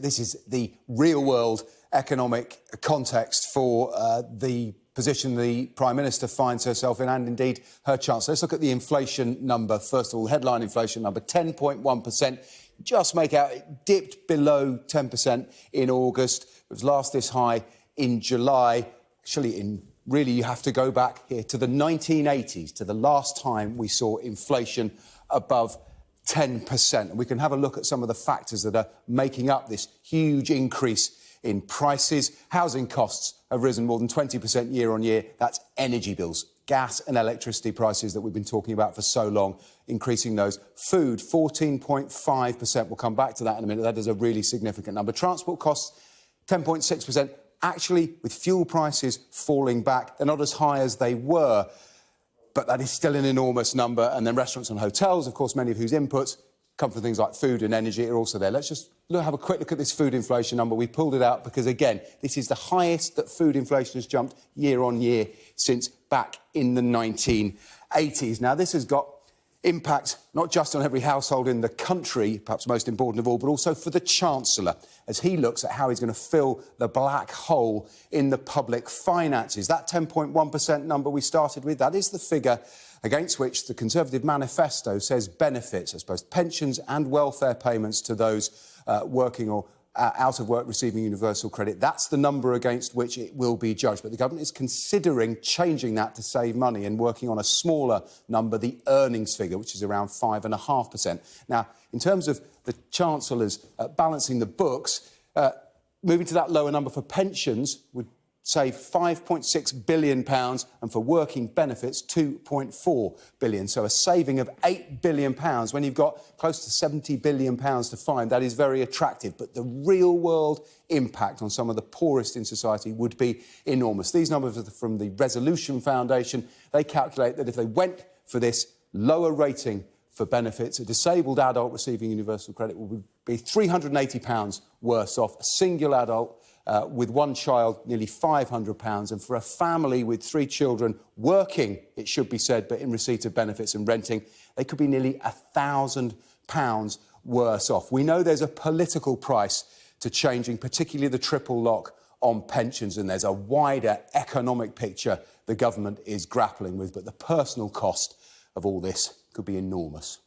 this is the real-world economic context for the position the Prime Minister finds herself in, and indeed her Chancellor. Let's look at the inflation number. First of all, headline inflation number, 10.1%. Just make out it dipped below 10% in August. It was last this high in July. Actually, really, you have to go back here to the 1980s, to the last time we saw inflation above 10%. And we can have a look at some of the factors that are making up this huge increase in prices. Housing costs have risen more than 20% year on year. That's energy bills, gas and electricity prices that we've been talking about for so long, increasing those. Food, 14.5%. We'll come back to that in a minute. That is a really significant number. Transport costs, 10.6%. Actually, with fuel prices falling back, they're not as high as they were, but that is still an enormous number. And then restaurants and hotels, of course, many of whose inputs come from things like food and energy, are also there. Let's just have a quick look at this food inflation number. We pulled it out because, again, this is the highest that food inflation has jumped year on year since back in the 1980s. Now, this has got impact not just on every household in the country, perhaps most important of all, but also for the Chancellor, as he looks at how he's going to fill the black hole in the public finances. That 10.1% number we started with, that is the figure against which the Conservative manifesto says benefits, I suppose, pensions and welfare payments to those working or out of work receiving universal credit. That's the number against which it will be judged. But the government is considering changing that to save money and working on a smaller number, the earnings figure, which is around 5.5%. Now, in terms of the Chancellor's balancing the books, moving to that lower number for pensions would save £5.6 billion, and for working benefits, £2.4 billion. So a saving of £8 billion. When you've got close to £70 billion to find, that is very attractive. But the real-world impact on some of the poorest in society would be enormous. These numbers are from the Resolution Foundation. They calculate that if they went for this lower rating for benefits, a disabled adult receiving universal credit would be £380 worse off. A single adult with one child, nearly £500, and for a family with 3 children working, it should be said, but in receipt of benefits and renting, they could be nearly £1,000 worse off. We know there's a political price to changing, particularly the triple lock on pensions, and there's a wider economic picture the government is grappling with, but the personal cost of all this could be enormous.